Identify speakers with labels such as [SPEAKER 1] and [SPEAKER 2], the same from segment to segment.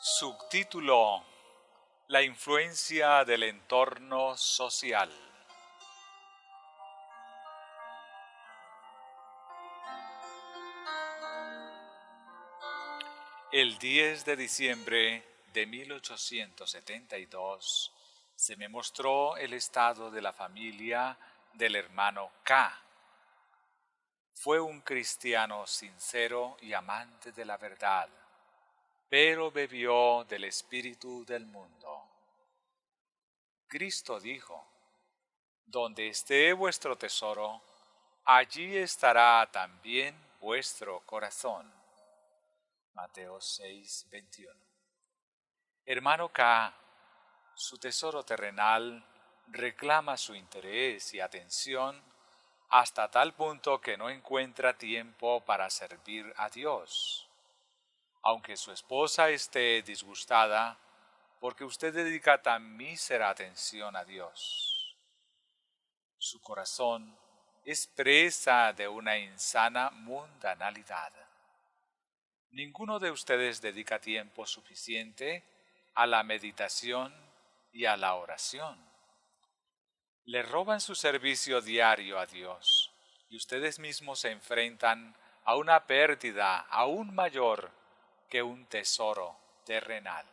[SPEAKER 1] Subtítulo: La influencia del entorno social. El 10 de diciembre de 1872 se me mostró el estado de la familia del hermano K. Fue un cristiano sincero y amante de la verdad, pero bebió del espíritu del mundo. Cristo dijo: Donde esté vuestro tesoro, allí estará también vuestro corazón. Mateo 6:21. Hermano K, su tesoro terrenal reclama su interés y atención hasta tal punto que no encuentra tiempo para servir a Dios. Aunque su esposa esté disgustada porque usted dedica tan mísera atención a Dios. Su corazón es presa de una insana mundanalidad. Ninguno de ustedes dedica tiempo suficiente a la meditación y a la oración. Le roban su servicio diario a Dios y ustedes mismos se enfrentan a una pérdida aún mayor que un tesoro terrenal.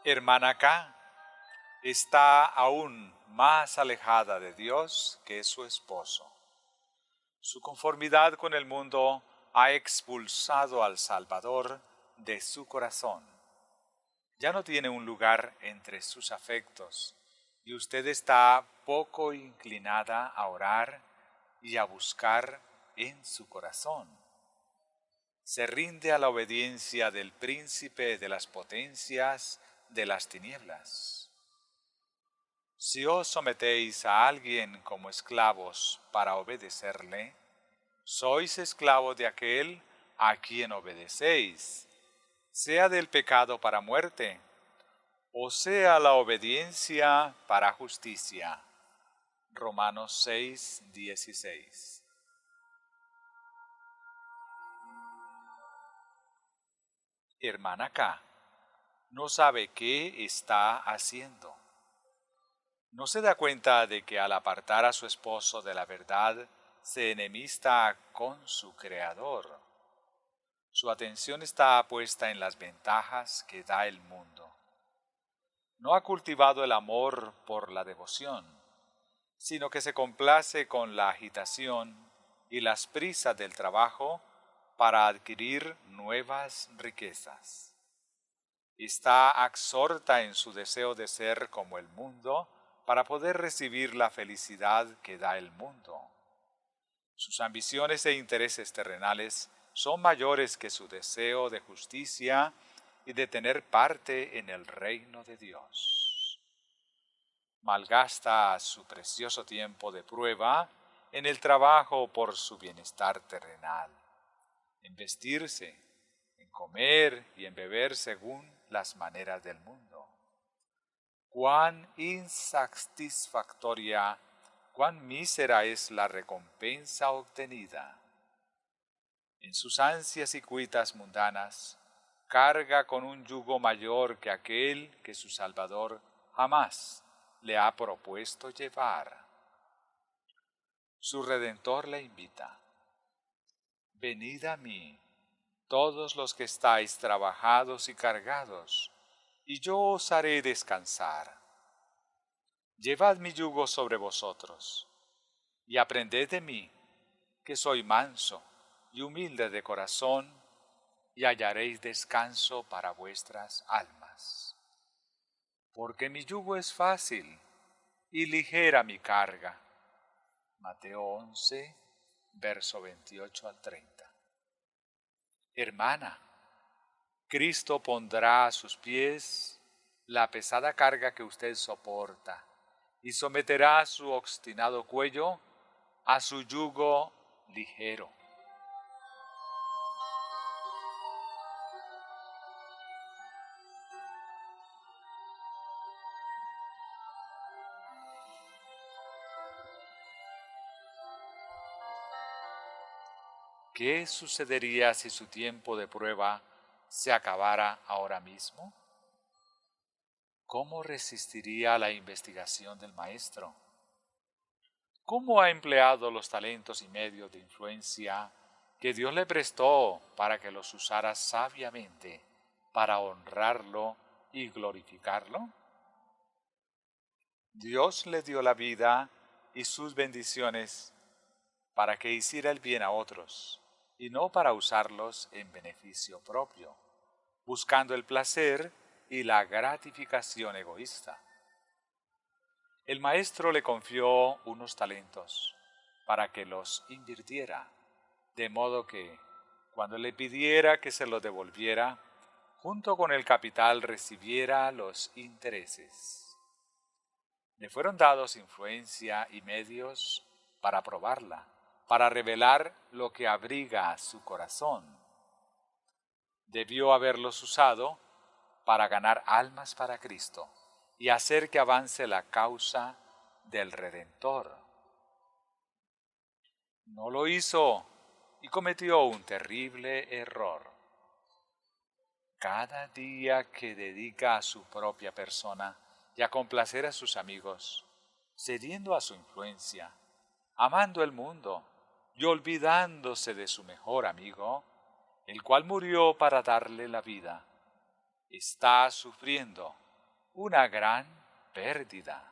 [SPEAKER 1] Hermana K está aún más alejada de Dios que su esposo. Su conformidad con el mundo ha expulsado al Salvador de su corazón. Ya no tiene un lugar entre sus afectos y usted está poco inclinada a orar y a buscar en su corazón. Se rinde a la obediencia del príncipe de las potencias de las tinieblas. Si os sometéis a alguien como esclavos para obedecerle, sois esclavos de aquel a quien obedecéis, sea del pecado para muerte, o sea la obediencia para justicia. Romanos 6:16. Hermana K no sabe qué está haciendo. ¿No se da cuenta de que al apartar a su esposo de la verdad, se enemista con su Creador? Su atención está puesta en las ventajas que da el mundo. No ha cultivado el amor por la devoción, sino que se complace con la agitación y las prisas del trabajo para adquirir nuevas riquezas. Está absorta en su deseo de ser como el mundo para poder recibir la felicidad que da el mundo. Sus ambiciones e intereses terrenales son mayores que su deseo de justicia y de tener parte en el reino de Dios. Malgasta su precioso tiempo de prueba en el trabajo por su bienestar terrenal, en vestirse, en comer y en beber según las maneras del mundo. Cuán insatisfactoria, cuán mísera es la recompensa obtenida. En sus ansias y cuitas mundanas, carga con un yugo mayor que aquel que su Salvador jamás le ha propuesto llevar. Su Redentor le invita: venid a mí, todos los que estáis trabajados y cargados, y yo os haré descansar. Llevad mi yugo sobre vosotros, y aprended de mí, que soy manso y humilde de corazón, y hallaréis descanso para vuestras almas. Porque mi yugo es fácil y ligera mi carga. Mateo 11, verso 28 al 30. Hermana, Cristo pondrá a sus pies la pesada carga que usted soporta y someterá su obstinado cuello a su yugo ligero. ¿Qué sucedería si su tiempo de prueba se acabara ahora mismo? ¿Cómo resistiría a la investigación del maestro? ¿Cómo ha empleado los talentos y medios de influencia que Dios le prestó para que los usara sabiamente para honrarlo y glorificarlo? Dios le dio la vida y sus bendiciones para que hiciera el bien a otros y no para usarlos en beneficio propio, buscando el placer y la gratificación egoísta. El maestro le confió unos talentos para que los invirtiera, de modo que, cuando le pidiera que se los devolviera, junto con el capital recibiera los intereses. Le fueron dados influencia y medios para probarla, para revelar lo que abriga su corazón. Debió haberlos usado para ganar almas para Cristo y hacer que avance la causa del Redentor. No lo hizo y cometió un terrible error. Cada día que dedica a su propia persona y a complacer a sus amigos, cediendo a su influencia, amando el mundo y olvidándose de su mejor amigo, el cual murió para darle la vida, está sufriendo una gran pérdida.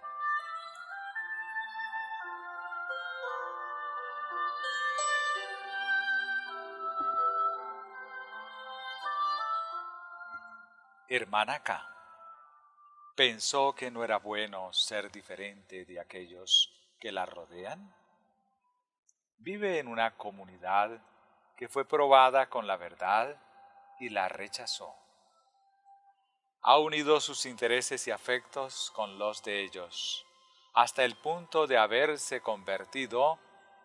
[SPEAKER 1] Hermana K. ¿Pensó que no era bueno ser diferente de aquellos que la rodean? Vive en una comunidad que fue probada con la verdad y la rechazó. Ha unido sus intereses y afectos con los de ellos, hasta el punto de haberse convertido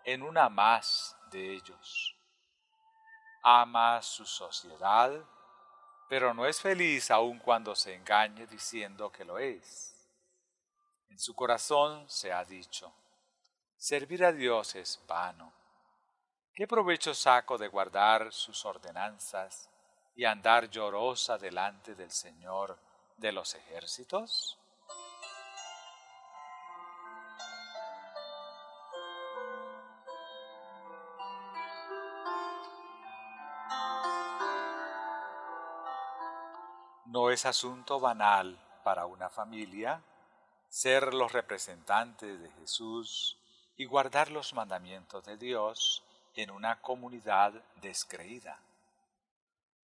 [SPEAKER 1] en una más de ellos. Ama su sociedad, pero no es feliz aun cuando se engañe diciendo que lo es. En su corazón se ha dicho: servir a Dios es vano. ¿Qué provecho saco de guardar sus ordenanzas y andar llorosa delante del Señor de los ejércitos? No es asunto banal para una familia ser los representantes de Jesús y guardar los mandamientos de Dios en una comunidad descreída.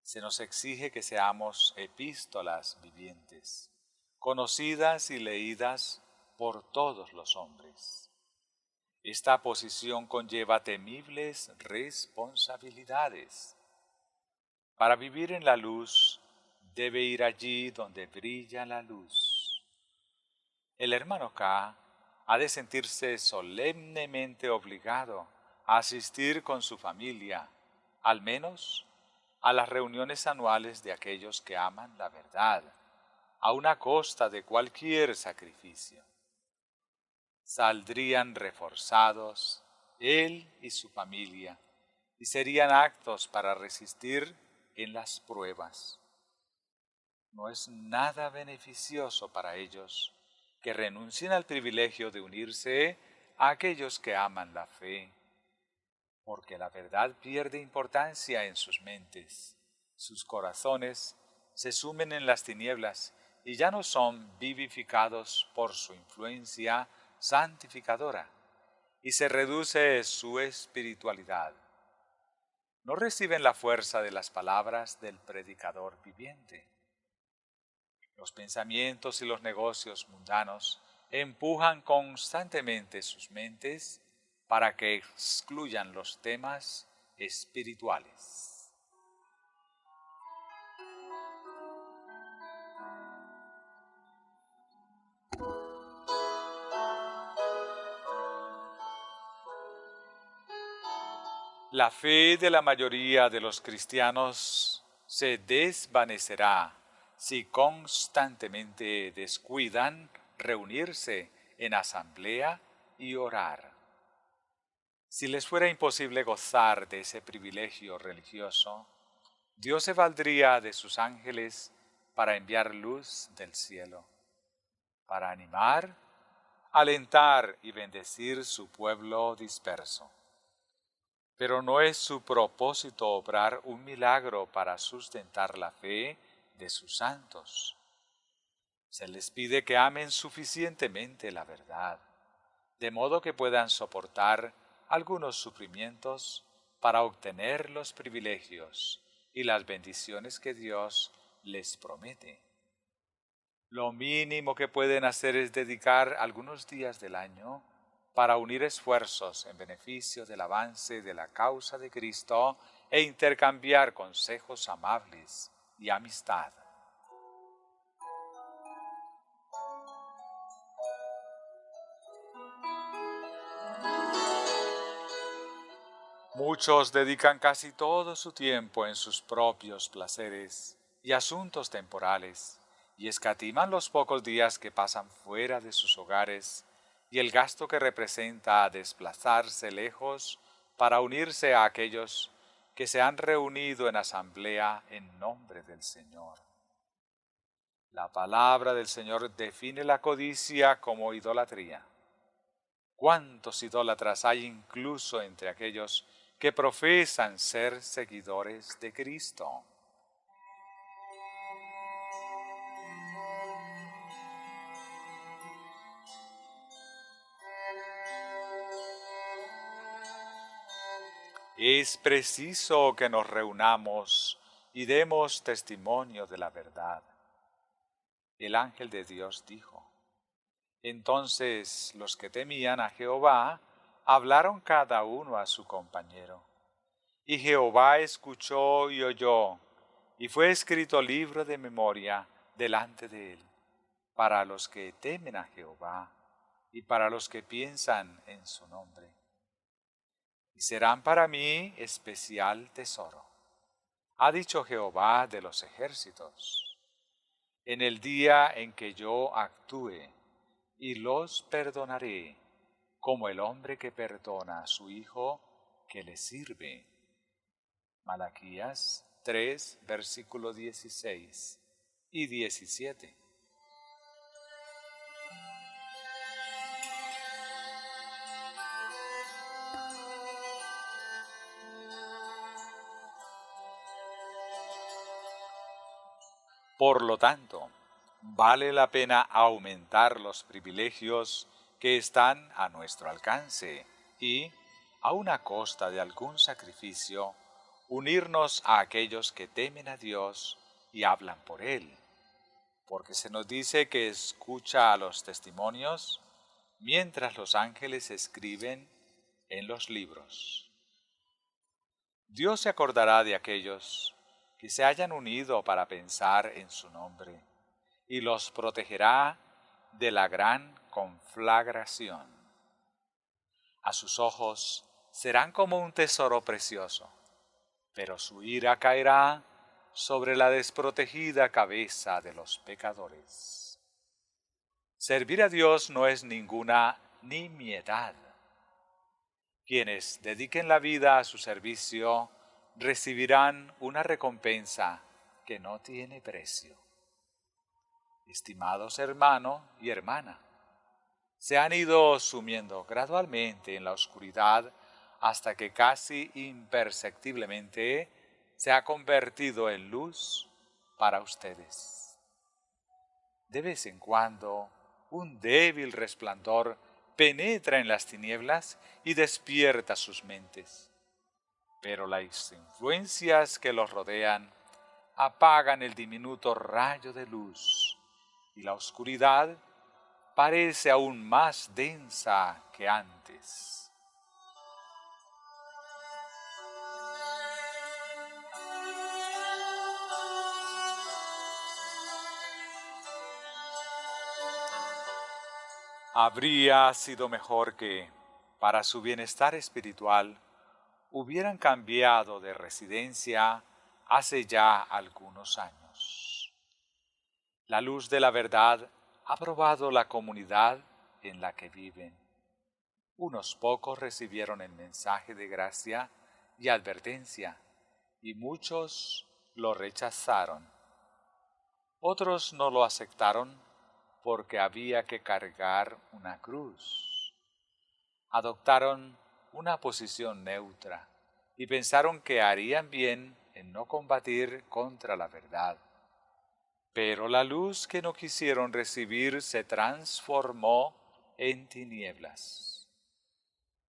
[SPEAKER 1] Se nos exige que seamos epístolas vivientes, conocidas y leídas por todos los hombres. Esta posición conlleva temibles responsabilidades. Para vivir en la luz, debe ir allí donde brilla la luz. El hermano K ha de sentirse solemnemente obligado a asistir con su familia, al menos a las reuniones anuales de aquellos que aman la verdad, a una costa de cualquier sacrificio. Saldrían reforzados él y su familia, y serían actos para resistir en las pruebas. No es nada beneficioso para ellos que renuncien al privilegio de unirse a aquellos que aman la fe, porque la verdad pierde importancia en sus mentes. Sus corazones se sumen en las tinieblas y ya no son vivificados por su influencia santificadora, y se reduce su espiritualidad. No reciben la fuerza de las palabras del predicador viviente. Los pensamientos y los negocios mundanos empujan constantemente sus mentes para que excluyan los temas espirituales. La fe de la mayoría de los cristianos se desvanecerá si constantemente descuidan reunirse en asamblea y orar. Si les fuera imposible gozar de ese privilegio religioso, Dios se valdría de sus ángeles para enviar luz del cielo, para animar, alentar y bendecir su pueblo disperso. Pero no es su propósito obrar un milagro para sustentar la fe de sus santos. Se les pide que amen suficientemente la verdad, de modo que puedan soportar algunos sufrimientos para obtener los privilegios y las bendiciones que Dios les promete. Lo mínimo que pueden hacer es dedicar algunos días del año para unir esfuerzos en beneficio del avance de la causa de Cristo e intercambiar consejos amables y amistad. Muchos dedican casi todo su tiempo en sus propios placeres y asuntos temporales, y escatiman los pocos días que pasan fuera de sus hogares y el gasto que representa desplazarse lejos para unirse a aquellos que se han reunido en asamblea en nombre del Señor. La palabra del Señor define la codicia como idolatría. ¿Cuántos idólatras hay incluso entre aquellos que profesan ser seguidores de Cristo? Es preciso que nos reunamos y demos testimonio de la verdad. El ángel de Dios dijo. Entonces los que temían a Jehová hablaron cada uno a su compañero. Y Jehová escuchó y oyó, y fue escrito libro de memoria delante de él, para los que temen a Jehová y para los que piensan en su nombre. Y serán para mí especial tesoro, ha dicho Jehová de los ejércitos, en el día en que yo actúe, y los perdonaré, como el hombre que perdona a su hijo que le sirve. Malaquías 3, versículo 16 y 17. Por lo tanto, vale la pena aumentar los privilegios que están a nuestro alcance y, a una costa de algún sacrificio, unirnos a aquellos que temen a Dios y hablan por Él, porque se nos dice que escucha a los testimonios mientras los ángeles escriben en los libros. Dios se acordará de aquellos que se hayan unido para pensar en su nombre y los protegerá de la gran conflagración. A sus ojos serán como un tesoro precioso, pero su ira caerá sobre la desprotegida cabeza de los pecadores. Servir a Dios no es ninguna nimiedad. Quienes dediquen la vida a su servicio recibirán una recompensa que no tiene precio. Estimados hermano y hermana, se han ido sumiendo gradualmente en la oscuridad hasta que casi imperceptiblemente se ha convertido en luz para ustedes. De vez en cuando, un débil resplandor penetra en las tinieblas y despierta sus mentes. Pero las influencias que los rodean apagan el diminuto rayo de luz y la oscuridad parece aún más densa que antes. Habría sido mejor que, para su bienestar espiritual, hubieran cambiado de residencia hace ya algunos años. La luz de la verdad ha probado la comunidad en la que viven. Unos pocos recibieron el mensaje de gracia y advertencia, y muchos lo rechazaron. Otros no lo aceptaron porque había que cargar una cruz. Adoptaron una posición neutra y pensaron que harían bien en no combatir contra la verdad. Pero la luz que no quisieron recibir se transformó en tinieblas.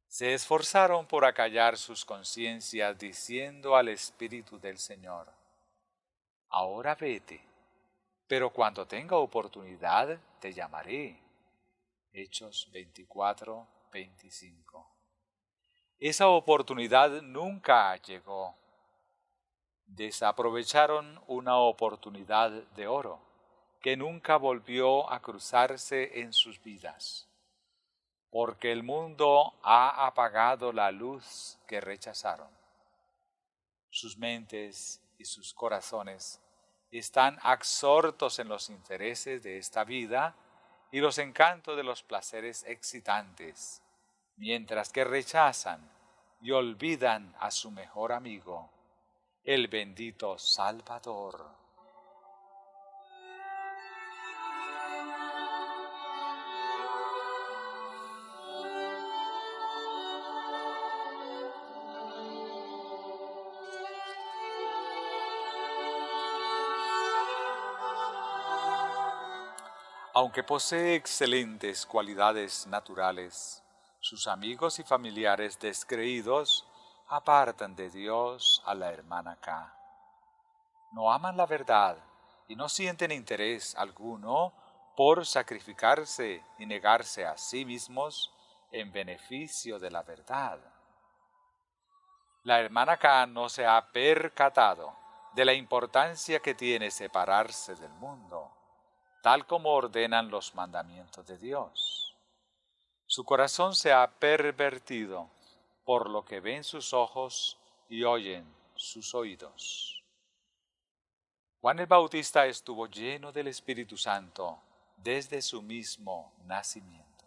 [SPEAKER 1] Se esforzaron por acallar sus conciencias diciendo al Espíritu del Señor: ahora vete, pero cuando tenga oportunidad te llamaré. Hechos 24:25. Esa oportunidad nunca llegó. Desaprovecharon una oportunidad de oro que nunca volvió a cruzarse en sus vidas, porque el mundo ha apagado la luz que rechazaron. Sus mentes y sus corazones están absortos en los intereses de esta vida y los encantos de los placeres excitantes, mientras que rechazan y olvidan a su mejor amigo, el bendito Salvador. Aunque posee excelentes cualidades naturales, sus amigos y familiares descreídos apartan de Dios a la hermana K. No aman la verdad y no sienten interés alguno por sacrificarse y negarse a sí mismos en beneficio de la verdad. La hermana K no se ha percatado de la importancia que tiene separarse del mundo, tal como ordenan los mandamientos de Dios. Su corazón se ha pervertido por lo que ven sus ojos y oyen sus oídos. Juan el Bautista estuvo lleno del Espíritu Santo desde su mismo nacimiento.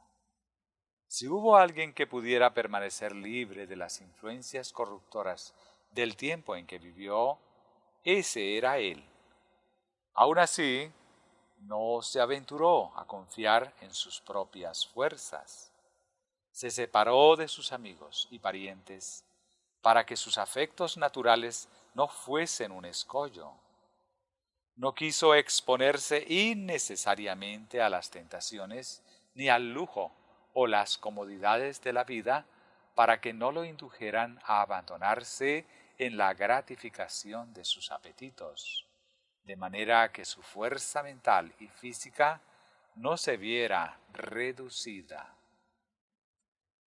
[SPEAKER 1] Si hubo alguien que pudiera permanecer libre de las influencias corruptoras del tiempo en que vivió, ese era él. Aún así, no se aventuró a confiar en sus propias fuerzas. Se separó de sus amigos y parientes para que sus afectos naturales no fuesen un escollo. No quiso exponerse innecesariamente a las tentaciones ni al lujo o las comodidades de la vida para que no lo indujeran a abandonarse en la gratificación de sus apetitos, de manera que su fuerza mental y física no se viera reducida.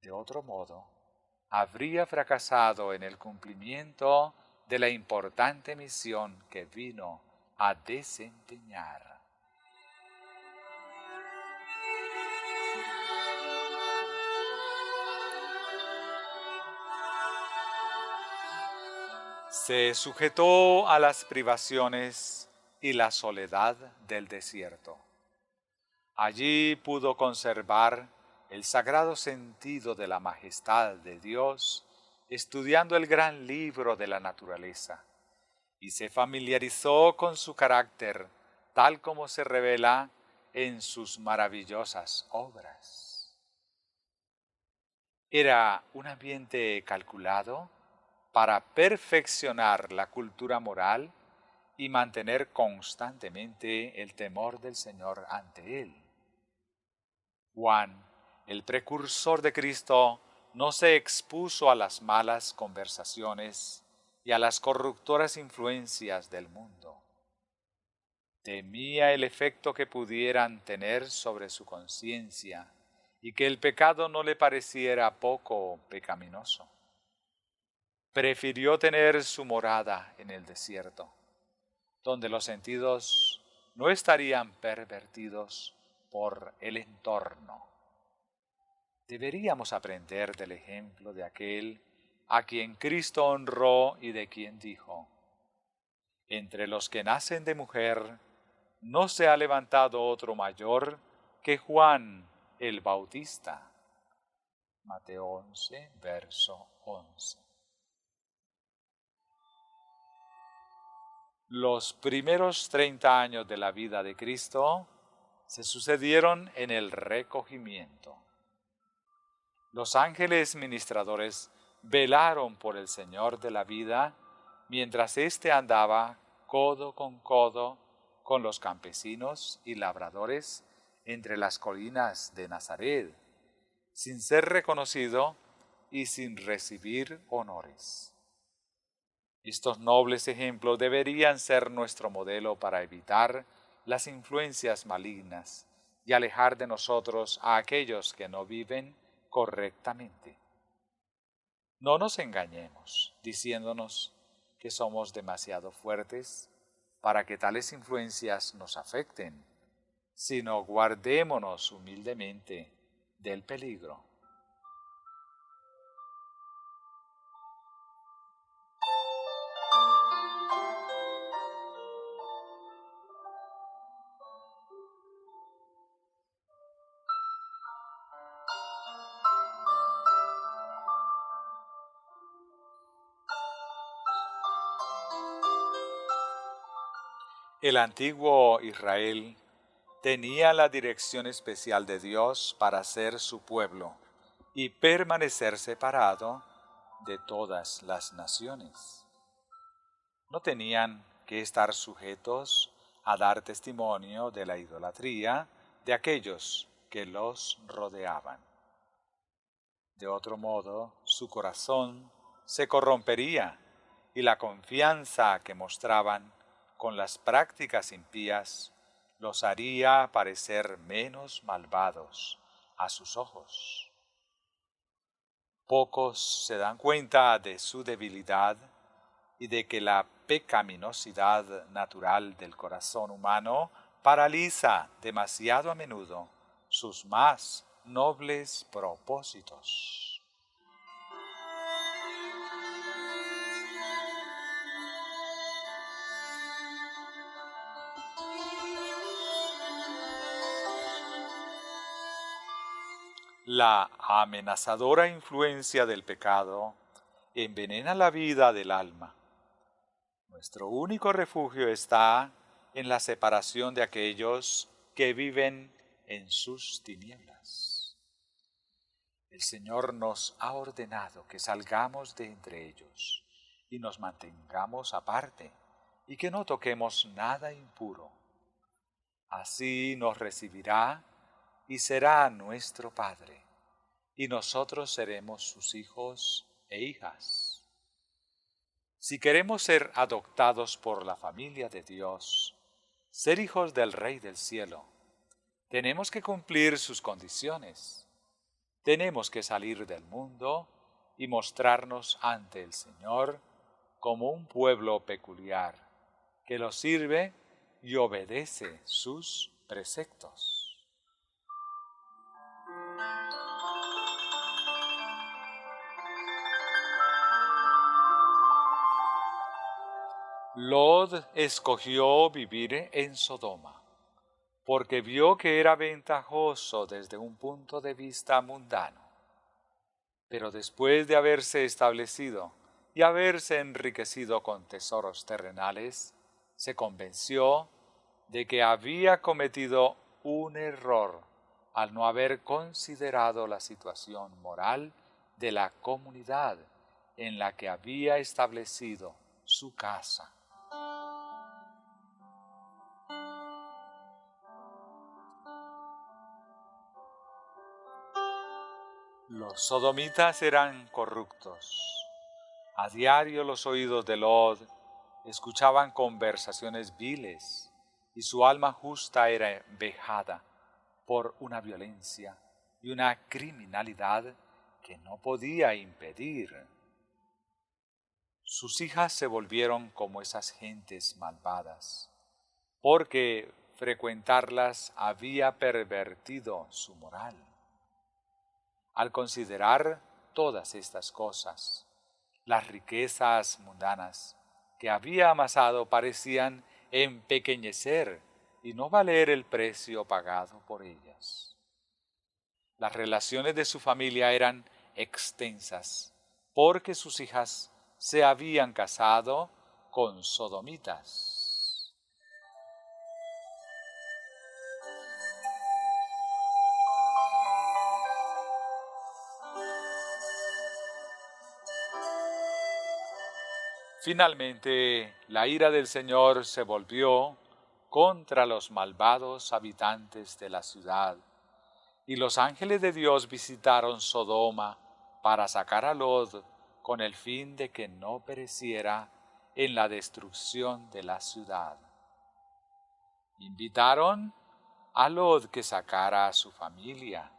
[SPEAKER 1] De otro modo, habría fracasado en el cumplimiento de la importante misión que vino a desempeñar. Se sujetó a las privaciones y la soledad del desierto. Allí pudo conservar el sagrado sentido de la majestad de Dios, estudiando el gran libro de la naturaleza, y se familiarizó con su carácter tal como se revela en sus maravillosas obras. Era un ambiente calculado para perfeccionar la cultura moral y mantener constantemente el temor del Señor ante Él. Juan, el precursor de Cristo, no se expuso a las malas conversaciones y a las corruptoras influencias del mundo. Temía el efecto que pudieran tener sobre su conciencia y que el pecado no le pareciera poco pecaminoso. Prefirió tener su morada en el desierto, donde los sentidos no estarían pervertidos por el entorno. Deberíamos aprender del ejemplo de aquel a quien Cristo honró y de quien dijo: entre los que nacen de mujer, no se ha levantado otro mayor que Juan el Bautista. Mateo 11, verso 11. Los primeros 30 años de la vida de Cristo se sucedieron en el recogimiento. Los ángeles ministradores velaron por el Señor de la vida mientras éste andaba codo con los campesinos y labradores entre las colinas de Nazaret, sin ser reconocido y sin recibir honores. Estos nobles ejemplos deberían ser nuestro modelo para evitar las influencias malignas y alejar de nosotros a aquellos que no viven correctamente. No nos engañemos diciéndonos que somos demasiado fuertes para que tales influencias nos afecten, sino guardémonos humildemente del peligro. El antiguo Israel tenía la dirección especial de Dios para ser su pueblo y permanecer separado de todas las naciones. No tenían que estar sujetos a dar testimonio de la idolatría de aquellos que los rodeaban. De otro modo, su corazón se corrompería y la confianza que mostraban con las prácticas impías los haría parecer menos malvados a sus ojos. Pocos se dan cuenta de su debilidad y de que la pecaminosidad natural del corazón humano paraliza demasiado a menudo sus más nobles propósitos. La amenazadora influencia del pecado envenena la vida del alma. Nuestro único refugio está en la separación de aquellos que viven en sus tinieblas. El Señor nos ha ordenado que salgamos de entre ellos y nos mantengamos aparte y que no toquemos nada impuro. Así nos recibirá y será nuestro Padre, y nosotros seremos sus hijos e hijas. Si queremos ser adoptados por la familia de Dios, ser hijos del Rey del Cielo, tenemos que cumplir sus condiciones. Tenemos que salir del mundo y mostrarnos ante el Señor como un pueblo peculiar, que lo sirve y obedece sus preceptos. Lot escogió vivir en Sodoma, porque vio que era ventajoso desde un punto de vista mundano. Pero después de haberse establecido y haberse enriquecido con tesoros terrenales, se convenció de que había cometido un error al no haber considerado la situación moral de la comunidad en la que había establecido su casa. Los sodomitas eran corruptos. A diario los oídos de Lot escuchaban conversaciones viles y su alma justa era vejada por una violencia y una criminalidad que no podía impedir. Sus hijas se volvieron como esas gentes malvadas, porque frecuentarlas había pervertido su moral. Al considerar todas estas cosas, las riquezas mundanas que había amasado parecían empequeñecer y no valer el precio pagado por ellas. Las relaciones de su familia eran extensas, porque sus hijas se habían casado con sodomitas. Finalmente, la ira del Señor se volvió contra los malvados habitantes de la ciudad, y los ángeles de Dios visitaron Sodoma para sacar a Lot con el fin de que no pereciera en la destrucción de la ciudad. Invitaron a Lot que sacara a su familia,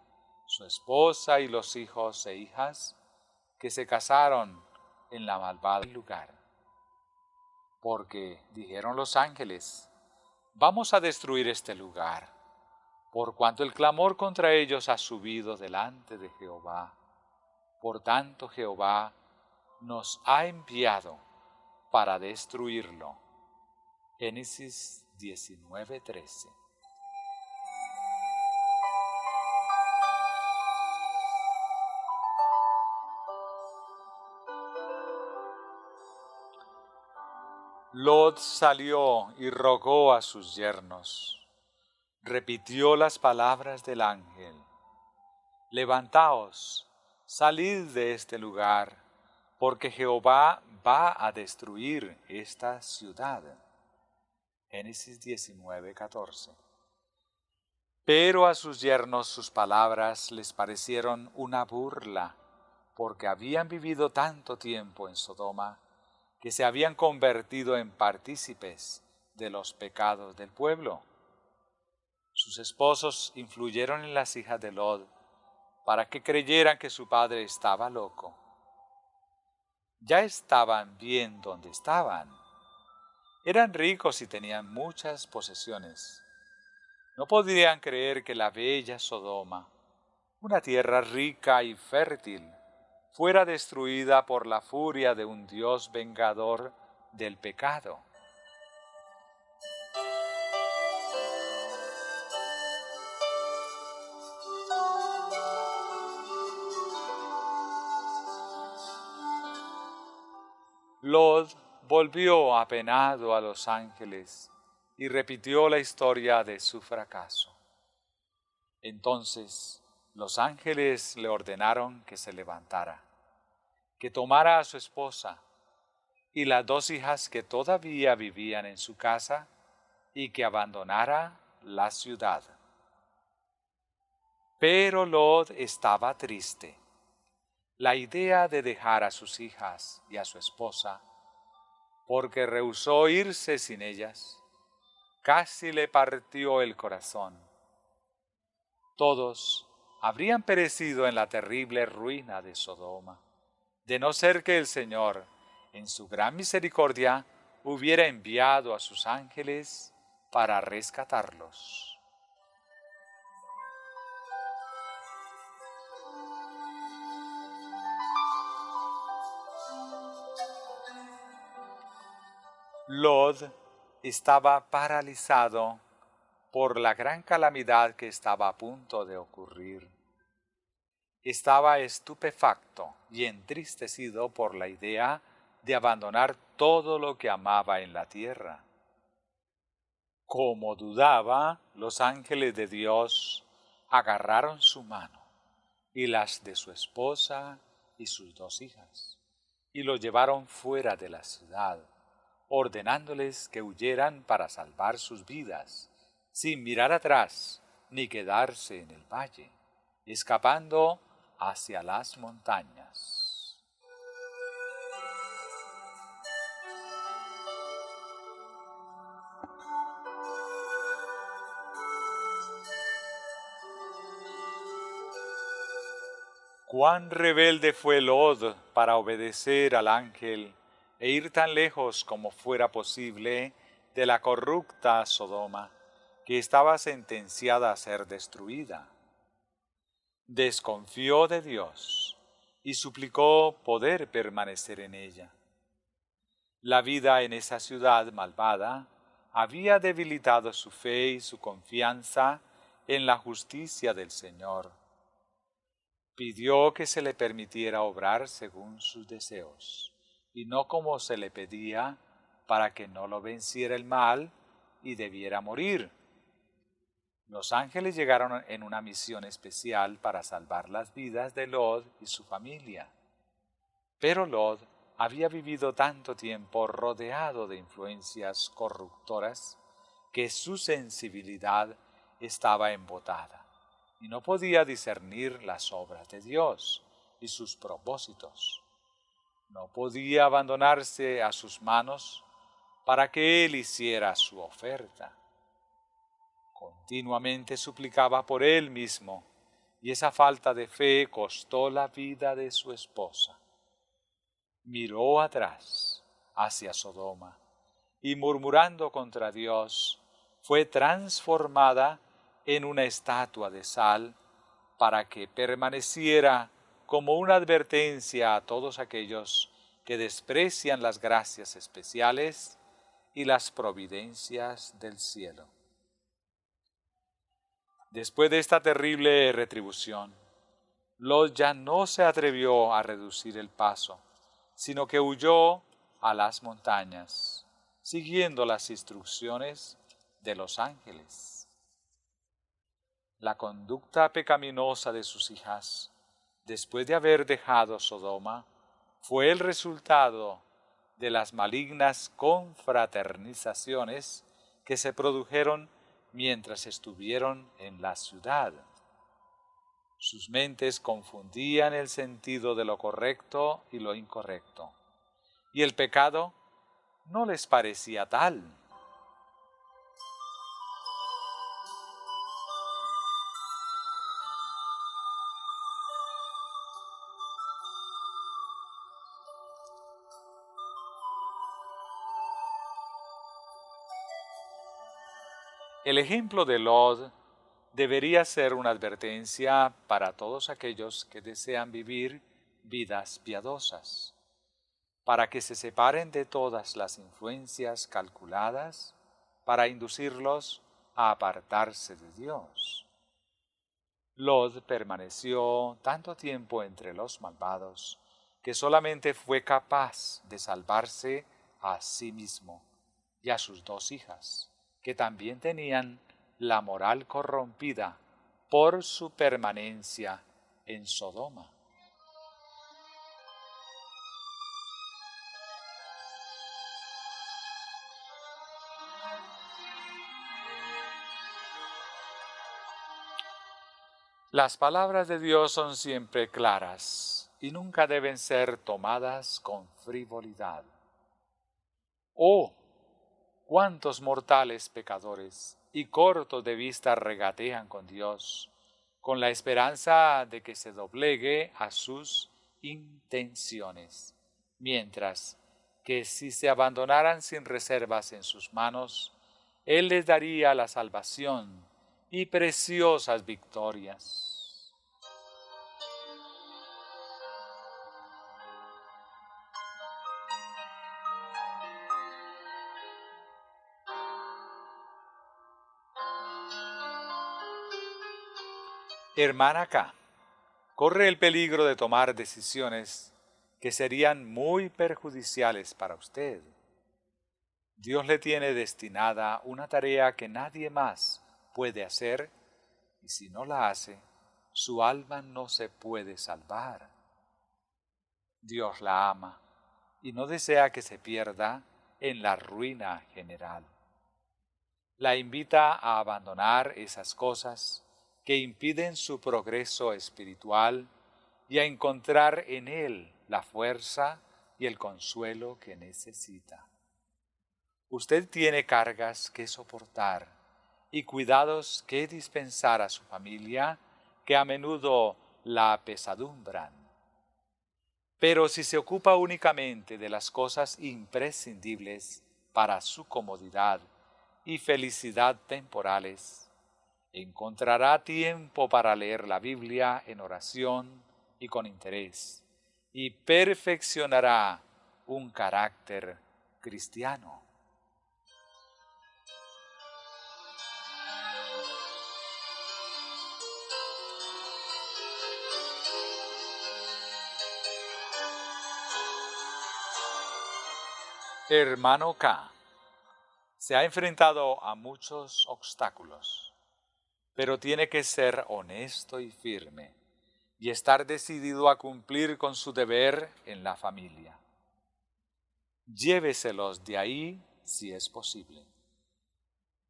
[SPEAKER 1] su esposa y los hijos e hijas que se casaron en la malvada lugar. Porque, dijeron los ángeles, vamos a destruir este lugar, por cuanto el clamor contra ellos ha subido delante de Jehová. Por tanto, Jehová nos ha enviado para destruirlo. Génesis 19:13. Lot salió y rogó a sus yernos. Repitió las palabras del ángel. Levantaos, salid de este lugar, porque Jehová va a destruir esta ciudad. Génesis 19:14. Pero a sus yernos sus palabras les parecieron una burla, porque habían vivido tanto tiempo en Sodoma, que se habían convertido en partícipes de los pecados del pueblo. Sus esposos influyeron en las hijas de Lot para que creyeran que su padre estaba loco. Ya estaban bien donde estaban. Eran ricos y tenían muchas posesiones. No podrían creer que la bella Sodoma, una tierra rica y fértil, fuera destruida por la furia de un Dios vengador del pecado. Lot volvió apenado a los ángeles y repitió la historia de su fracaso. Entonces los ángeles le ordenaron que se levantara, que tomara a su esposa y las dos hijas que todavía vivían en su casa y que abandonara la ciudad. Pero Lot estaba triste. La idea de dejar a sus hijas y a su esposa, porque rehusó irse sin ellas, casi le partió el corazón. Todos habrían perecido en la terrible ruina de Sodoma, de no ser que el Señor, en su gran misericordia, hubiera enviado a sus ángeles para rescatarlos. Lot estaba paralizado por la gran calamidad que estaba a punto de ocurrir. Estaba estupefacto y entristecido por la idea de abandonar todo lo que amaba en la tierra. Como dudaba, los ángeles de Dios agarraron su mano y las de su esposa y sus dos hijas, y lo llevaron fuera de la ciudad, ordenándoles que huyeran para salvar sus vidas, sin mirar atrás ni quedarse en el valle, escapando hacia las montañas. Cuán rebelde fue Lot para obedecer al ángel e ir tan lejos como fuera posible de la corrupta Sodoma, que estaba sentenciada a ser destruida. Desconfió de Dios y suplicó poder permanecer en ella. La vida en esa ciudad malvada había debilitado su fe y su confianza en la justicia del Señor. pidió que se le permitiera obrar según sus deseos, y no como se le pedía, para que no lo venciera el mal y debiera morir. Los ángeles llegaron en una misión especial para salvar las vidas de Lot y su familia. Pero Lot había vivido tanto tiempo rodeado de influencias corruptoras que su sensibilidad estaba embotada y no podía discernir las obras de Dios y sus propósitos. No podía abandonarse a sus manos para que Él hiciera su oferta. Continuamente suplicaba por él mismo, y esa falta de fe costó la vida de su esposa. Miró atrás hacia Sodoma, y murmurando contra Dios, fue transformada en una estatua de sal para que permaneciera como una advertencia a todos aquellos que desprecian las gracias especiales y las providencias del cielo. Después de esta terrible retribución, Lot ya no se atrevió a reducir el paso, sino que huyó a las montañas, siguiendo las instrucciones de los ángeles. La conducta pecaminosa de sus hijas, después de haber dejado Sodoma, fue el resultado de las malignas confraternizaciones que se produjeron mientras estuvieron en la ciudad. Sus mentes confundían el sentido de lo correcto y lo incorrecto, y el pecado no les parecía tal. El ejemplo de Lot debería ser una advertencia para todos aquellos que desean vivir vidas piadosas, para que se separen de todas las influencias calculadas para inducirlos a apartarse de Dios. Lot permaneció tanto tiempo entre los malvados que solamente fue capaz de salvarse a sí mismo y a sus dos hijas, que también tenían la moral corrompida por su permanencia en Sodoma. Las palabras de Dios son siempre claras y nunca deben ser tomadas con frivolidad. ¡Oh! Cuántos mortales pecadores y cortos de vista regatean con Dios, con la esperanza de que se doblegue a sus intenciones, mientras que si se abandonaran sin reservas en sus manos, Él les daría la salvación y preciosas victorias. Hermana K, corre el peligro de tomar decisiones que serían muy perjudiciales para usted. Dios le tiene destinada una tarea que nadie más puede hacer, y si no la hace, su alma no se puede salvar. Dios la ama y no desea que se pierda en la ruina general. La invita a abandonar esas cosas que impiden su progreso espiritual y a encontrar en Él la fuerza y el consuelo que necesita. Usted tiene cargas que soportar y cuidados que dispensar a su familia que a menudo la apesadumbran. Pero si se ocupa únicamente de las cosas imprescindibles para su comodidad y felicidad temporales, encontrará tiempo para leer la Biblia en oración y con interés, y perfeccionará un carácter cristiano. Hermano K. se ha enfrentado a muchos obstáculos, pero tiene que ser honesto y firme y estar decidido a cumplir con su deber en la familia. Lléveselos de ahí si es posible.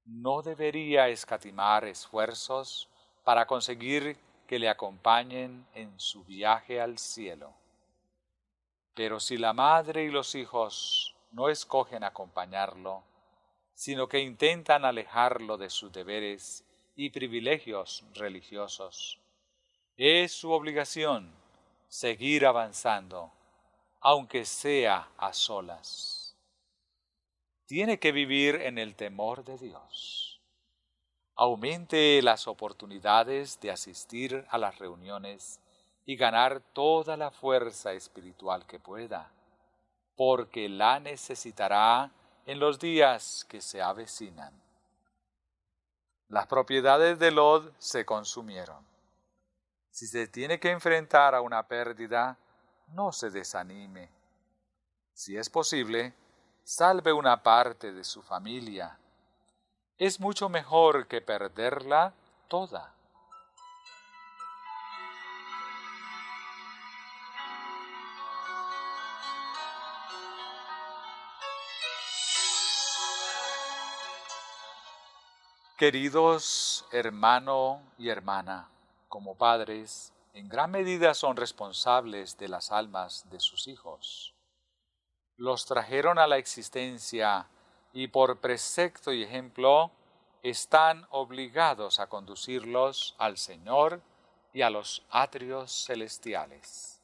[SPEAKER 1] No debería escatimar esfuerzos para conseguir que le acompañen en su viaje al cielo. Pero si la madre y los hijos no escogen acompañarlo, sino que intentan alejarlo de sus deberes y privilegios religiosos, es su obligación seguir avanzando, aunque sea a solas. Tiene que vivir en el temor de Dios. Aumente las oportunidades de asistir a las reuniones y ganar toda la fuerza espiritual que pueda, porque la necesitará en los días que se avecinan. Las propiedades de Lot se consumieron. Si se tiene que enfrentar a una pérdida, no se desanime. Si es posible, salve una parte de su familia. Es mucho mejor que perderla toda. Queridos hermano y hermana, como padres, en gran medida son responsables de las almas de sus hijos. Los trajeron a la existencia y por precepto y ejemplo están obligados a conducirlos al Señor y a los atrios celestiales.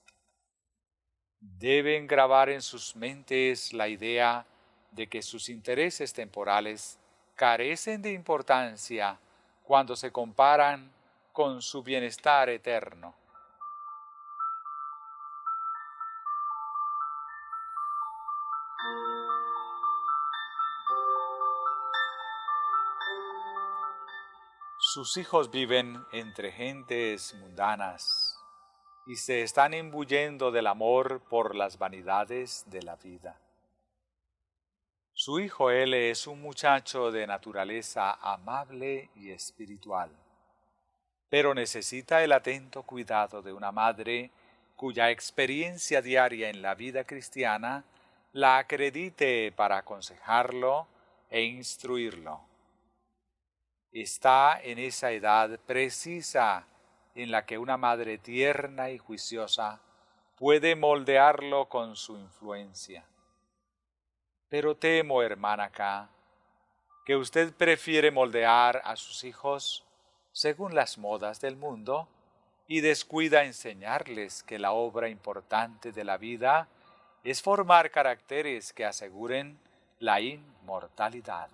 [SPEAKER 1] Deben grabar en sus mentes la idea de que sus intereses temporales carecen de importancia cuando se comparan con su bienestar eterno. Sus hijos viven entre gentes mundanas y se están imbuyendo del amor por las vanidades de la vida. Su hijo L es un muchacho de naturaleza amable y espiritual, pero necesita el atento cuidado de una madre cuya experiencia diaria en la vida cristiana la acredite para aconsejarlo e instruirlo. Está en esa edad precisa en la que una madre tierna y juiciosa puede moldearlo con su influencia. Pero temo, hermana K, que usted prefiere moldear a sus hijos según las modas del mundo y descuida enseñarles que la obra importante de la vida es formar caracteres que aseguren la inmortalidad.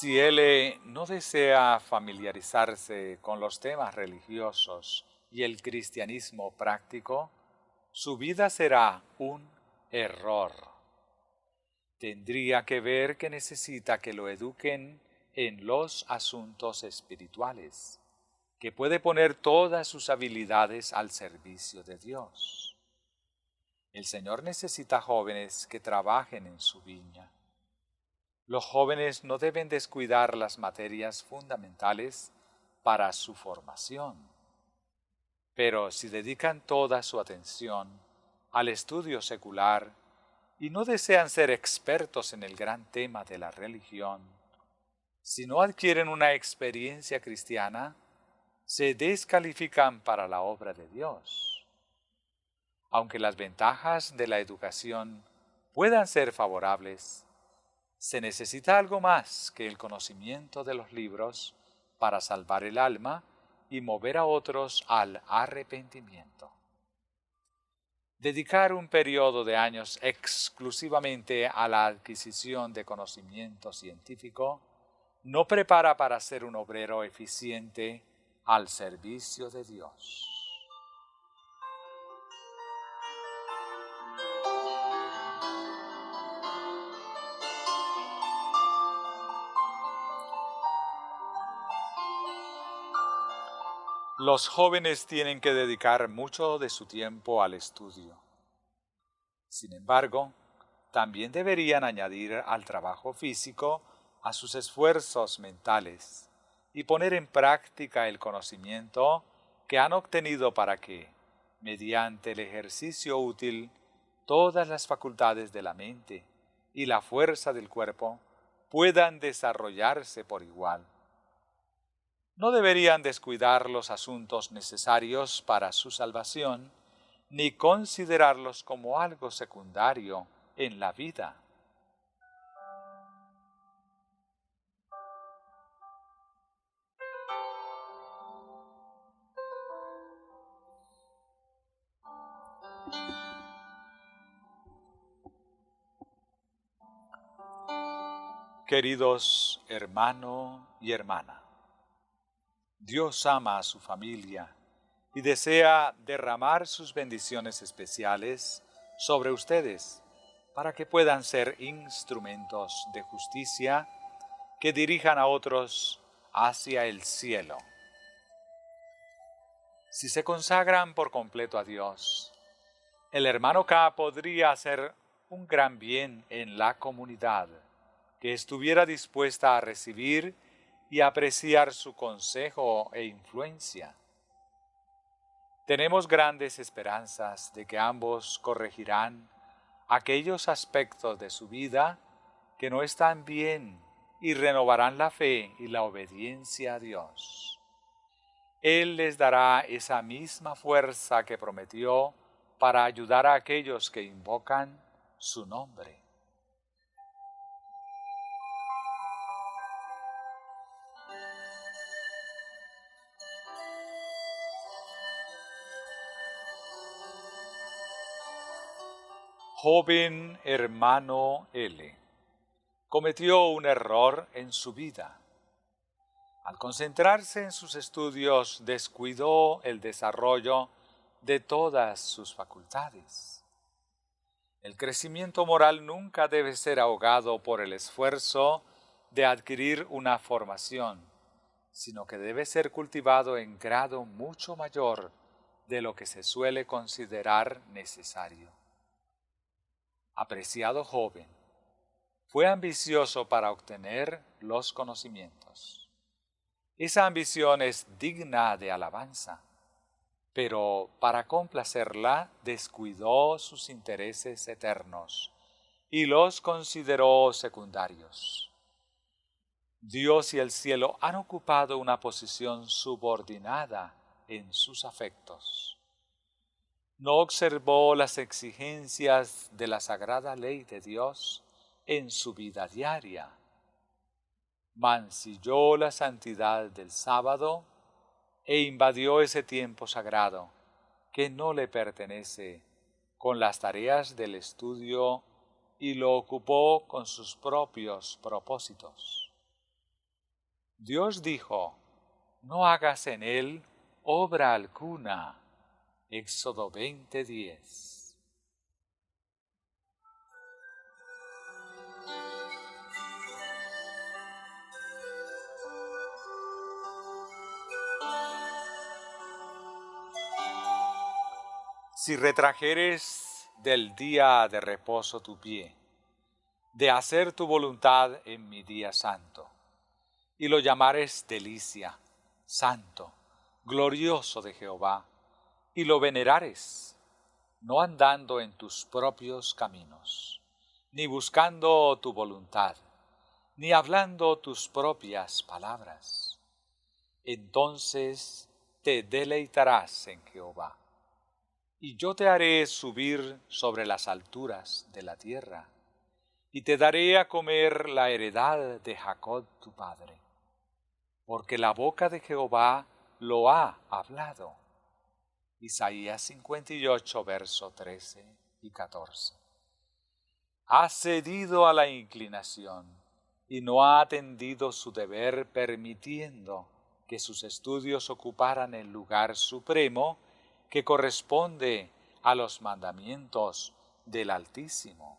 [SPEAKER 1] Si él no desea familiarizarse con los temas religiosos y el cristianismo práctico, su vida será un error. Tendría que ver que necesita que lo eduquen en los asuntos espirituales, que puede poner todas sus habilidades al servicio de Dios. El Señor necesita jóvenes que trabajen en su viña. Los jóvenes no deben descuidar las materias fundamentales para su formación, pero si dedican toda su atención al estudio secular y no desean ser expertos en el gran tema de la religión, si no adquieren una experiencia cristiana, se descalifican para la obra de Dios. Aunque las ventajas de la educación puedan ser favorables, se necesita algo más que el conocimiento de los libros para salvar el alma y mover a otros al arrepentimiento. Dedicar un periodo de años exclusivamente a la adquisición de conocimiento científico no prepara para ser un obrero eficiente al servicio de Dios. Los jóvenes tienen que dedicar mucho de su tiempo al estudio. Sin embargo, también deberían añadir al trabajo físico a sus esfuerzos mentales y poner en práctica el conocimiento que han obtenido para que, mediante el ejercicio útil, todas las facultades de la mente y la fuerza del cuerpo puedan desarrollarse por igual. No deberían descuidar los asuntos necesarios para su salvación, ni considerarlos como algo secundario en la vida. Queridos hermano y hermana, Dios ama a su familia y desea derramar sus bendiciones especiales sobre ustedes para que puedan ser instrumentos de justicia que dirijan a otros hacia el cielo. Si se consagran por completo a Dios, el hermano K podría hacer un gran bien en la comunidad que estuviera dispuesta a recibir y apreciar su consejo e influencia. Tenemos grandes esperanzas de que ambos corregirán aquellos aspectos de su vida que no están bien y renovarán la fe y la obediencia a Dios. Él les dará esa misma fuerza que prometió para ayudar a aquellos que invocan su nombre. Joven hermano L. cometió un error en su vida. Al concentrarse en sus estudios, descuidó el desarrollo de todas sus facultades. El crecimiento moral nunca debe ser ahogado por el esfuerzo de adquirir una formación, sino que debe ser cultivado en grado mucho mayor de lo que se suele considerar necesario. Apreciado joven, fue ambicioso para obtener los conocimientos. Esa ambición es digna de alabanza, pero para complacerla descuidó sus intereses eternos y los consideró secundarios. Dios y el cielo han ocupado una posición subordinada en sus afectos. No observó las exigencias de la sagrada ley de Dios en su vida diaria. Mancilló la santidad del sábado e invadió ese tiempo sagrado que no le pertenece con las tareas del estudio y lo ocupó con sus propios propósitos. Dios dijo, no hagas en él obra alguna. Éxodo 20:10. Si retrajeres del día de reposo tu pie, de hacer tu voluntad en mi día santo, y lo llamares delicia, santo, glorioso de Jehová, y lo venerares, no andando en tus propios caminos, ni buscando tu voluntad, ni hablando tus propias palabras. Entonces te deleitarás en Jehová, y yo te haré subir sobre las alturas de la tierra, y te daré a comer la heredad de Jacob tu padre, porque la boca de Jehová lo ha hablado. Isaías 58, verso 13 y 14. Ha cedido a la inclinación y no ha atendido su deber permitiendo que sus estudios ocuparan el lugar supremo que corresponde a los mandamientos del Altísimo.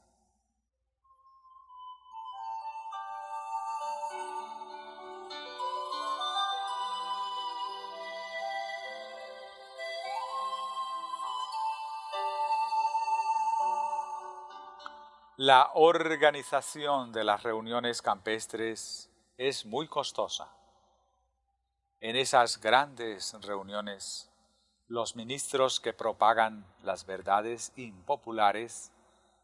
[SPEAKER 1] La organización de las reuniones campestres es muy costosa. En esas grandes reuniones, los ministros que propagan las verdades impopulares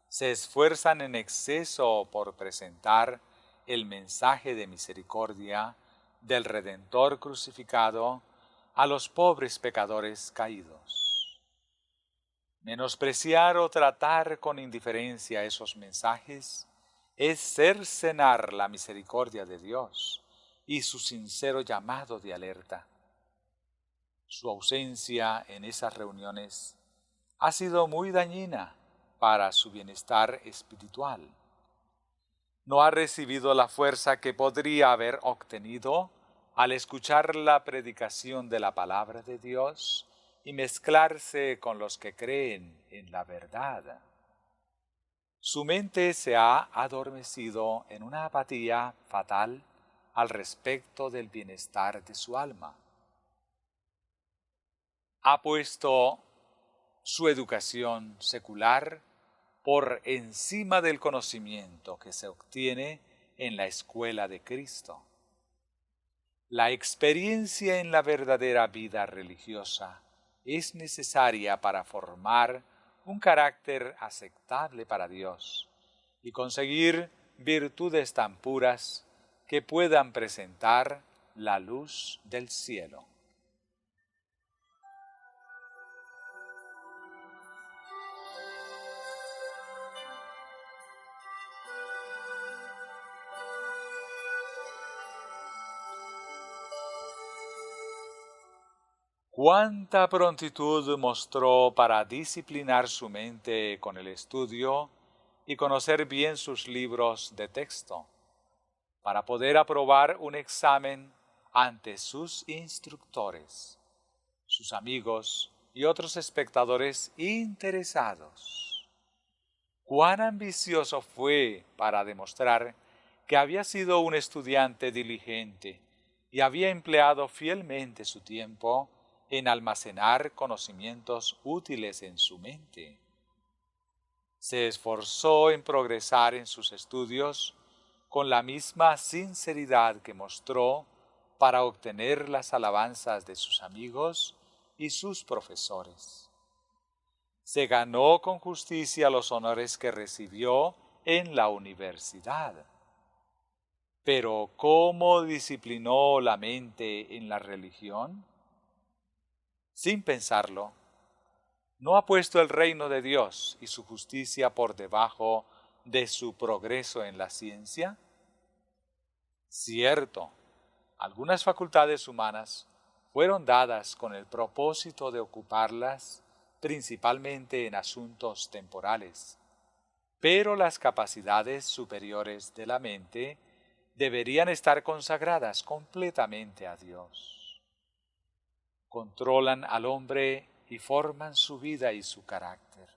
[SPEAKER 1] se esfuerzan en exceso por presentar el mensaje de misericordia del Redentor crucificado a los pobres pecadores caídos. Menospreciar o tratar con indiferencia esos mensajes es cercenar la misericordia de Dios y su sincero llamado de alerta. Su ausencia en esas reuniones ha sido muy dañina para su bienestar espiritual. No ha recibido la fuerza que podría haber obtenido al escuchar la predicación de la palabra de Dios y mezclarse con los que creen en la verdad. Su mente se ha adormecido en una apatía fatal al respecto del bienestar de su alma. Ha puesto su educación secular por encima del conocimiento que se obtiene en la escuela de Cristo. La experiencia en la verdadera vida religiosa es necesaria para formar un carácter aceptable para Dios y conseguir virtudes tan puras que puedan presentar la luz del cielo. Cuánta prontitud mostró para disciplinar su mente con el estudio y conocer bien sus libros de texto, para poder aprobar un examen ante sus instructores, sus amigos y otros espectadores interesados. Cuán ambicioso fue para demostrar que había sido un estudiante diligente y había empleado fielmente su tiempo en almacenar conocimientos útiles en su mente. Se esforzó en progresar en sus estudios con la misma sinceridad que mostró para obtener las alabanzas de sus amigos y sus profesores. Se ganó con justicia los honores que recibió en la universidad. Pero ¿cómo disciplinó la mente en la religión? Sin pensarlo, ¿no ha puesto el reino de Dios y su justicia por debajo de su progreso en la ciencia? Cierto, algunas facultades humanas fueron dadas con el propósito de ocuparlas principalmente en asuntos temporales, pero las capacidades superiores de la mente deberían estar consagradas completamente a Dios. Controlan al hombre y forman su vida y su carácter.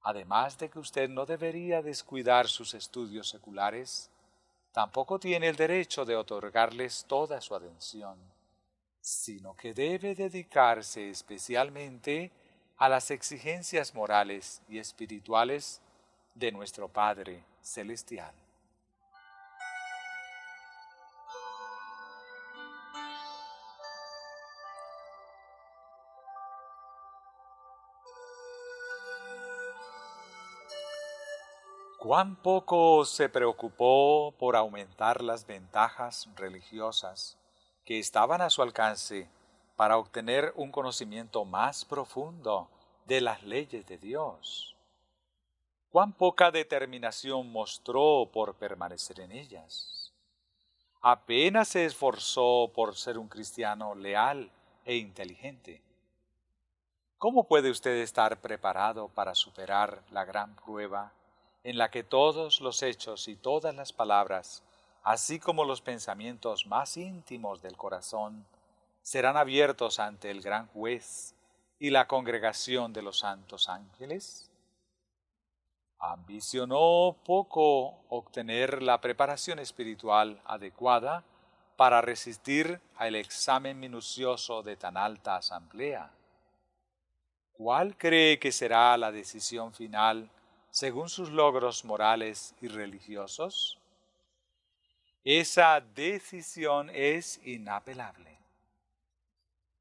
[SPEAKER 1] Además de que usted no debería descuidar sus estudios seculares, tampoco tiene el derecho de otorgarles toda su atención, sino que debe dedicarse especialmente a las exigencias morales y espirituales de nuestro Padre Celestial. Cuán poco se preocupó por aumentar las ventajas religiosas que estaban a su alcance para obtener un conocimiento más profundo de las leyes de Dios. Cuán poca determinación mostró por permanecer en ellas. Apenas se esforzó por ser un cristiano leal e inteligente. ¿Cómo puede usted estar preparado para superar la gran prueba en la que todos los hechos y todas las palabras, así como los pensamientos más íntimos del corazón, serán abiertos ante el gran juez y la congregación de los santos ángeles? ¿Ambicionó poco obtener la preparación espiritual adecuada para resistir al examen minucioso de tan alta asamblea? ¿Cuál cree que será la decisión final según sus logros morales y religiosos? Esa decisión es inapelable.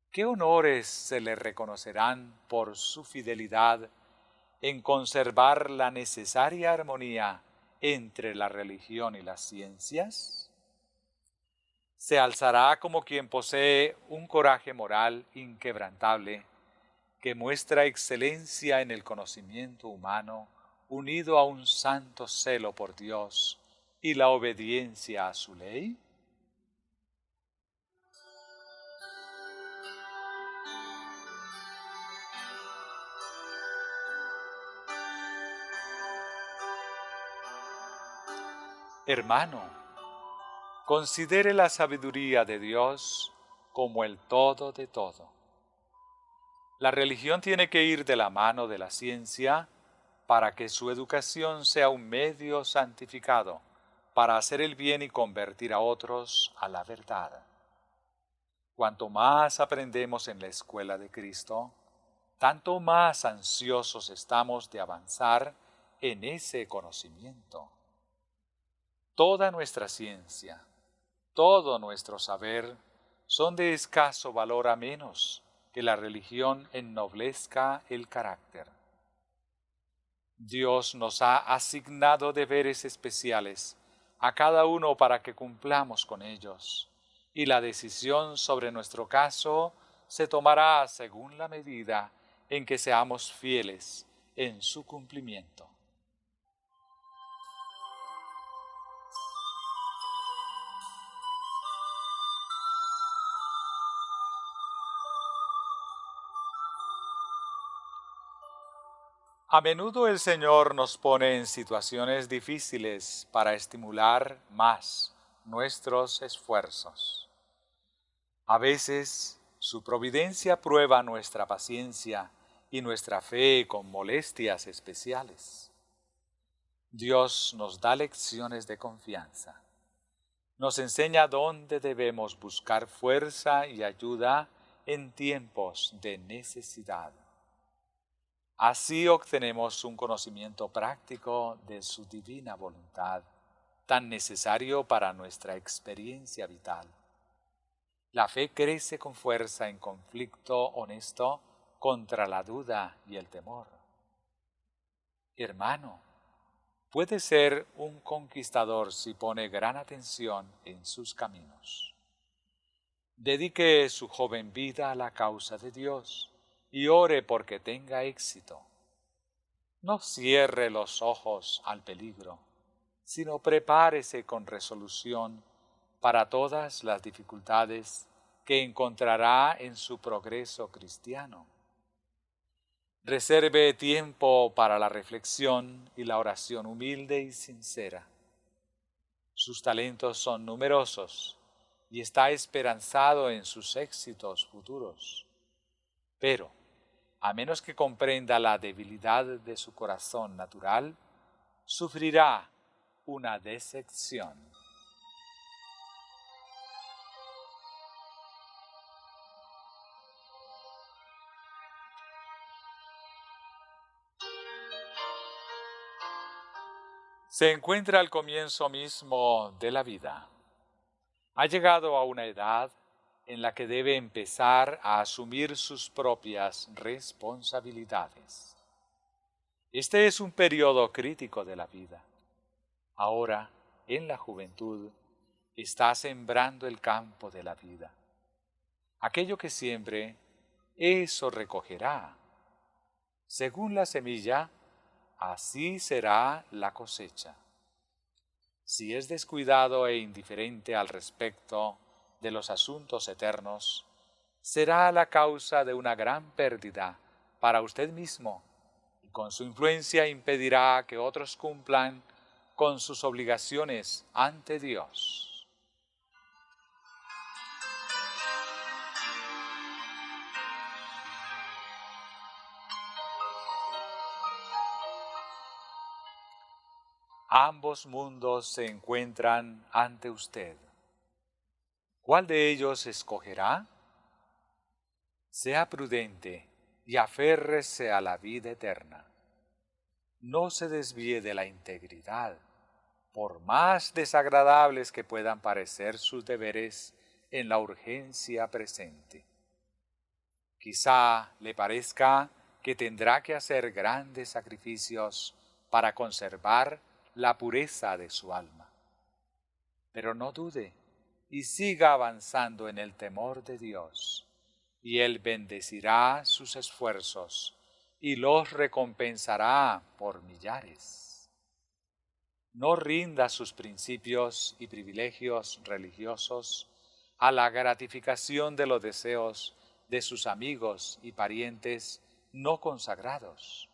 [SPEAKER 1] ¿Qué honores se le reconocerán por su fidelidad en conservar la necesaria armonía entre la religión y las ciencias? Se alzará como quien posee un coraje moral inquebrantable que muestra excelencia en el conocimiento humano unido a un santo celo por Dios y la obediencia a su ley. Hermano, considere la sabiduría de Dios como el todo de todo. La religión tiene que ir de la mano de la ciencia para que su educación sea un medio santificado para hacer el bien y convertir a otros a la verdad. Cuanto más aprendemos en la escuela de Cristo, tanto más ansiosos estamos de avanzar en ese conocimiento. Toda nuestra ciencia, todo nuestro saber son de escaso valor a menos que la religión ennoblezca el carácter. Dios nos ha asignado deberes especiales a cada uno para que cumplamos con ellos, y la decisión sobre nuestro caso se tomará según la medida en que seamos fieles en su cumplimiento. A menudo el Señor nos pone en situaciones difíciles para estimular más nuestros esfuerzos. A veces, su providencia prueba nuestra paciencia y nuestra fe con molestias especiales. Dios nos da lecciones de confianza. Nos enseña dónde debemos buscar fuerza y ayuda en tiempos de necesidad. Así obtenemos un conocimiento práctico de su divina voluntad, tan necesario para nuestra experiencia vital. La fe crece con fuerza en conflicto honesto contra la duda y el temor. Hermano, puede ser un conquistador si pone gran atención en sus caminos. Dedique su joven vida a la causa de Dios y ore porque tenga éxito. No cierre los ojos al peligro, sino prepárese con resolución para todas las dificultades que encontrará en su progreso cristiano. Reserve tiempo para la reflexión y la oración humilde y sincera. Sus talentos son numerosos y está esperanzado en sus éxitos futuros. Pero, a menos que comprenda la debilidad de su corazón natural, sufrirá una decepción. Se encuentra al comienzo mismo de la vida. Ha llegado a una edad en la que debe empezar a asumir sus propias responsabilidades. Este es un periodo crítico de la vida. Ahora, en la juventud, está sembrando el campo de la vida. Aquello que siembre, eso recogerá. Según la semilla, así será la cosecha. Si es descuidado e indiferente al respecto de los asuntos eternos, será la causa de una gran pérdida para usted mismo y con su influencia impedirá que otros cumplan con sus obligaciones ante Dios. Ambos mundos se encuentran ante usted. ¿Cuál de ellos escogerá? Sea prudente y aférrese a la vida eterna. no se desvíe de la integridad, por más desagradables que puedan parecer sus deberes en la urgencia presente. Quizá le parezca que tendrá que hacer grandes sacrificios para conservar la pureza de su alma. Pero no dude y siga avanzando en el temor de Dios, y Él bendecirá sus esfuerzos y los recompensará por millares. No rinda sus principios y privilegios religiosos a la gratificación de los deseos de sus amigos y parientes no consagrados.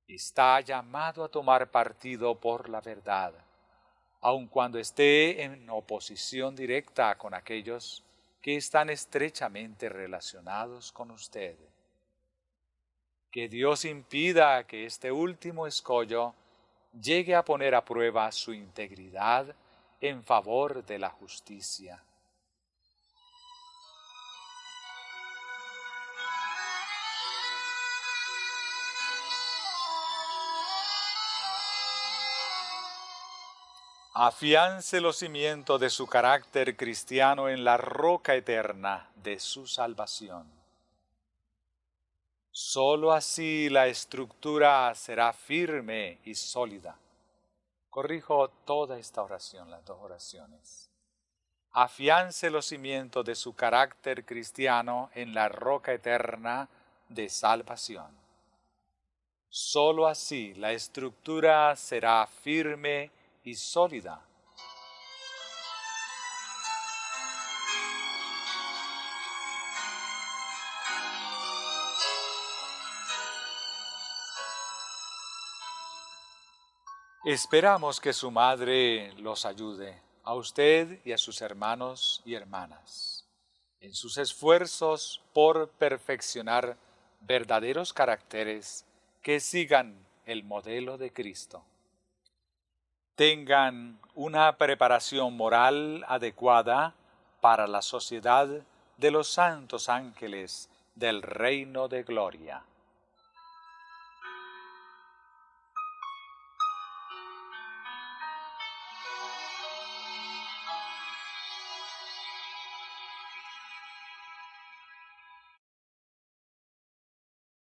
[SPEAKER 1] Está llamado a tomar partido por la verdad, aun cuando esté en oposición directa con aquellos que están estrechamente relacionados con usted. Que Dios impida que este último escollo llegue a poner a prueba su integridad en favor de la justicia. Afiance los cimientos de su carácter cristiano en la roca eterna de su salvación. Solo así la estructura será firme y sólida. Corrijo toda esta oración, las dos oraciones. Afiance los cimientos de su carácter cristiano en la roca eterna de salvación. Solo así la estructura será firme y sólida. Esperamos que su madre los ayude, a usted y a sus hermanos y hermanas, en sus esfuerzos por perfeccionar verdaderos caracteres que sigan el modelo de Cristo. Tengan una preparación moral adecuada para la sociedad de los santos ángeles del reino de gloria.